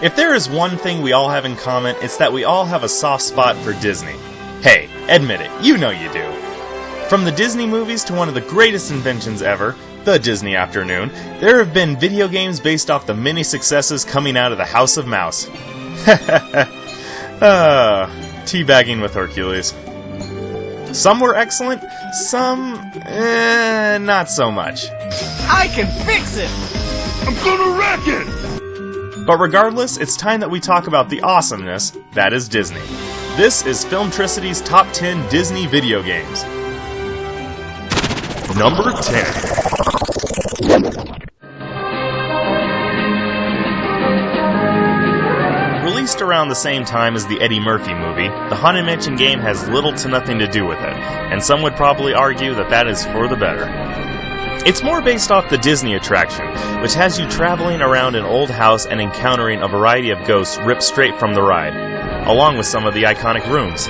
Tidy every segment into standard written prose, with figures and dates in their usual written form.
If there is one thing we all have in common, it's that we all have a soft spot for Disney. Hey, admit it, you know you do. From the Disney movies to one of the greatest inventions ever, the Disney afternoon, there have been video games based off the many successes coming out of the House of Mouse. Teabagging with Hercules. Some were excellent, some, not so much. I can fix it! I'm gonna wreck it! But regardless, it's time that we talk about the awesomeness that is Disney. This is Filmtricity's Top 10 Disney Video Games. Number 10. Released around the same time as the Eddie Murphy movie, the Haunted Mansion game has little to nothing to do with it, and some would probably argue that that is for the better. It's more based off the Disney attraction, which has you traveling around an old house and encountering a variety of ghosts ripped straight from the ride, along with some of the iconic rooms.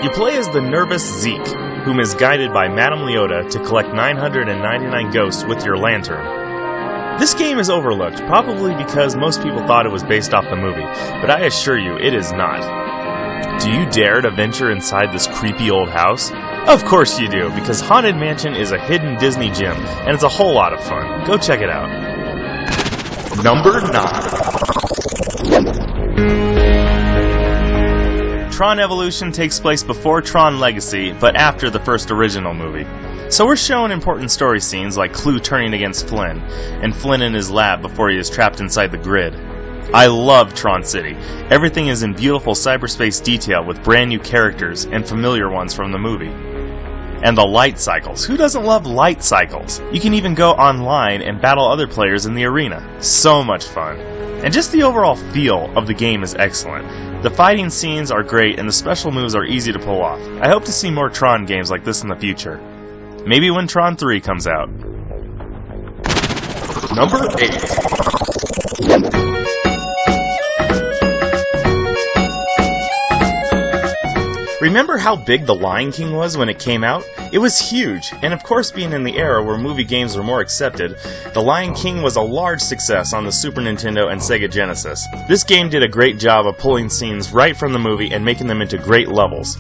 You play as the nervous Zeke, whom is guided by Madame Leota to collect 999 ghosts with your lantern. This game is overlooked, probably because most people thought it was based off the movie, but I assure you, it is not. Do you dare to venture inside this creepy old house? Of course you do, because Haunted Mansion is a hidden Disney gem, and it's a whole lot of fun. Go check it out. Number 9. Tron Evolution takes place before Tron Legacy, but after the first original movie. So we're shown important story scenes like Clu turning against Flynn, and Flynn in his lab before he is trapped inside the grid. I love Tron City. Everything is in beautiful cyberspace detail with brand new characters and familiar ones from the movie. And the light cycles. Who doesn't love light cycles? You can even go online and battle other players in the arena. So much fun. And just the overall feel of the game is excellent. The fighting scenes are great and the special moves are easy to pull off. I hope to see more Tron games like this in the future. Maybe when Tron 3 comes out. Number 8. Remember how big The Lion King was when it came out? It was huge, and of course being in the era where movie games were more accepted, The Lion King was a large success on the Super Nintendo and Sega Genesis. This game did a great job of pulling scenes right from the movie and making them into great levels.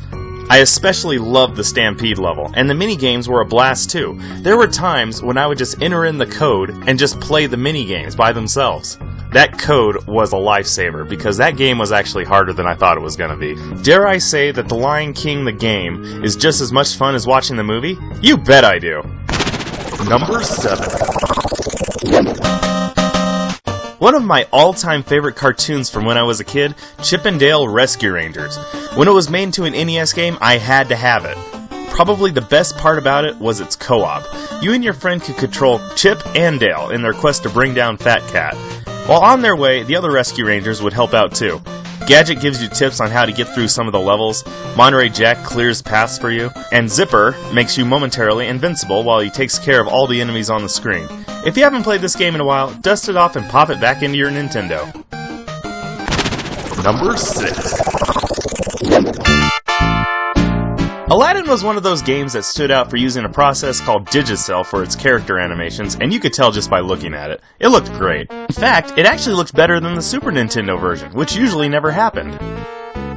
I especially loved the Stampede level, and the minigames were a blast too. There were times when I would just enter in the code and just play the minigames by themselves. That code was a lifesaver, because that game was actually harder than I thought it was going to be. Dare I say that The Lion King the game is just as much fun as watching the movie? You bet I do! Number 7. One of my all-time favorite cartoons from when I was a kid, Chip 'n Dale Rescue Rangers. When it was made into an NES game, I had to have it. Probably the best part about it was its co-op. You and your friend could control Chip and Dale in their quest to bring down Fat Cat. While on their way, the other Rescue Rangers would help out too. Gadget gives you tips on how to get through some of the levels, Monterey Jack clears paths for you, and Zipper makes you momentarily invincible while he takes care of all the enemies on the screen. If you haven't played this game in a while, dust it off and pop it back into your Nintendo. Number 6. Aladdin was one of those games that stood out for using a process called Digicel for its character animations, and you could tell just by looking at it. It looked great. In fact, it actually looked better than the Super Nintendo version, which usually never happened.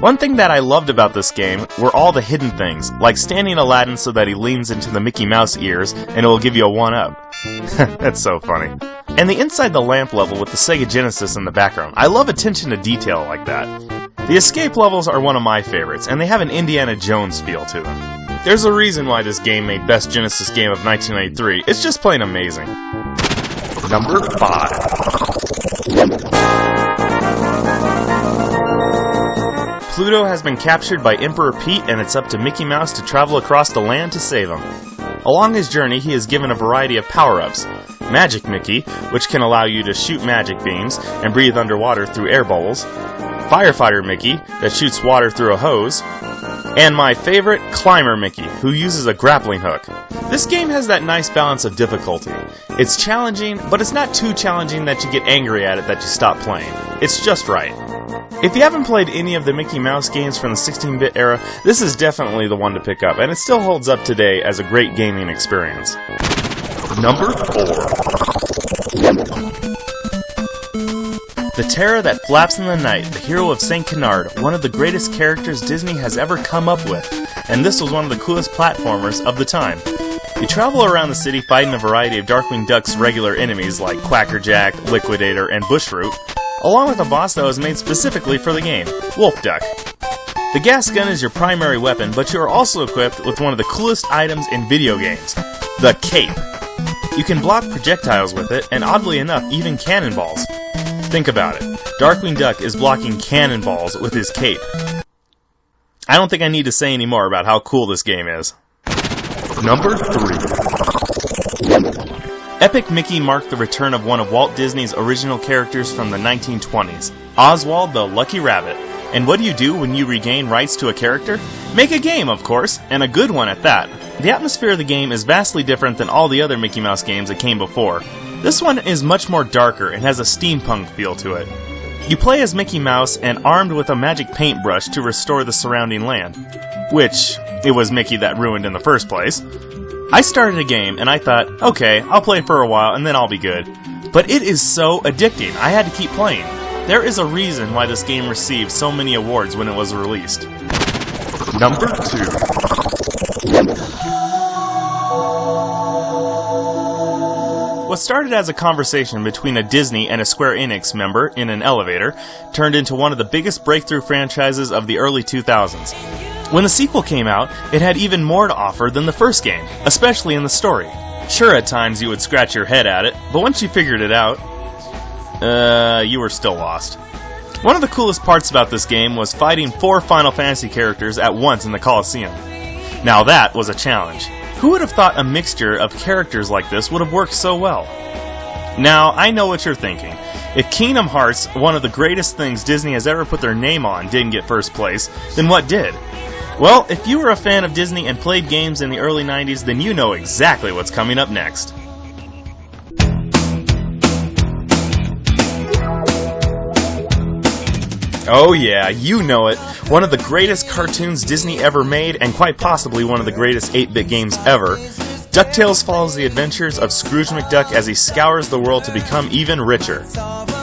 One thing that I loved about this game were all the hidden things, like standing Aladdin so that he leans into the Mickey Mouse ears and it will give you a 1-up. That's so funny. And the inside the lamp level with the Sega Genesis in the background. I love attention to detail like that. The escape levels are one of my favorites, and they have an Indiana Jones feel to them. There's a reason why this game made Best Genesis Game of 1993. It's just plain amazing. Number 5. Pluto has been captured by Emperor Pete, and it's up to Mickey Mouse to travel across the land to save him. Along his journey, he is given a variety of power-ups. Magic Mickey, which can allow you to shoot magic beams and breathe underwater through air bubbles. Firefighter Mickey, that shoots water through a hose. And my favorite, Climber Mickey, who uses a grappling hook. This game has that nice balance of difficulty. It's challenging, but it's not too challenging that you get angry at it that you stop playing. It's just right. If you haven't played any of the Mickey Mouse games from the 16-bit era, this is definitely the one to pick up, and it still holds up today as a great gaming experience. Number 4. The terror that flaps in the night, the hero of St. Canard, one of the greatest characters Disney has ever come up with, and this was one of the coolest platformers of the time. You travel around the city fighting a variety of Darkwing Duck's regular enemies like Quackerjack, Liquidator, and Bushroot, along with a boss that was made specifically for the game, Wolf Duck. The gas gun is your primary weapon, but you are also equipped with one of the coolest items in video games, the cape. You can block projectiles with it, and oddly enough, even cannonballs. Think about it. Darkwing Duck is blocking cannonballs with his cape. I don't think I need to say any more about how cool this game is. Number 3. Epic Mickey marked the return of one of Walt Disney's original characters from the 1920s, Oswald the Lucky Rabbit. And what do you do when you regain rights to a character? Make a game, of course, and a good one at that. The atmosphere of the game is vastly different than all the other Mickey Mouse games that came before. This one is much more darker and has a steampunk feel to it. You play as Mickey Mouse and armed with a magic paintbrush to restore the surrounding land. Which, it was Mickey that ruined in the first place. I started a game and I thought, okay, I'll play for a while and then I'll be good. But it is so addicting, I had to keep playing. There is a reason why this game received so many awards when it was released. Number 2. What started as a conversation between a Disney and a Square Enix member in an elevator turned into one of the biggest breakthrough franchises of the early 2000s. When the sequel came out, it had even more to offer than the first game, especially in the story. Sure, at times you would scratch your head at it, but once you figured it out, you were still lost. One of the coolest parts about this game was fighting 4 Final Fantasy characters at once in the Coliseum. Now that was a challenge. Who would have thought a mixture of characters like this would have worked so well? Now, I know what you're thinking. If Kingdom Hearts, one of the greatest things Disney has ever put their name on, didn't get first place, then what did? Well, if you were a fan of Disney and played games in the early 90s, then you know exactly what's coming up next. Oh yeah, you know it. One of the greatest cartoons Disney ever made, and quite possibly one of the greatest 8-bit games ever. DuckTales follows the adventures of Scrooge McDuck as he scours the world to become even richer.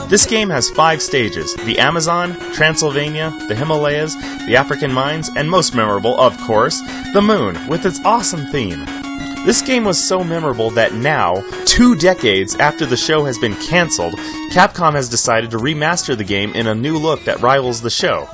This game has 5 stages: the Amazon, Transylvania, the Himalayas, the African mines, and most memorable, of course, the Moon, with its awesome theme. This game was so memorable that now, 2 decades after the show has been cancelled, Capcom has decided to remaster the game in a new look that rivals the show.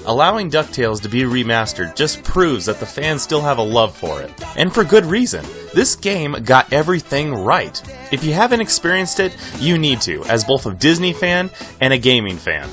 Allowing DuckTales to be remastered just proves that the fans still have a love for it. And for good reason. This game got everything right. If you haven't experienced it, you need to, as both a Disney fan and a gaming fan.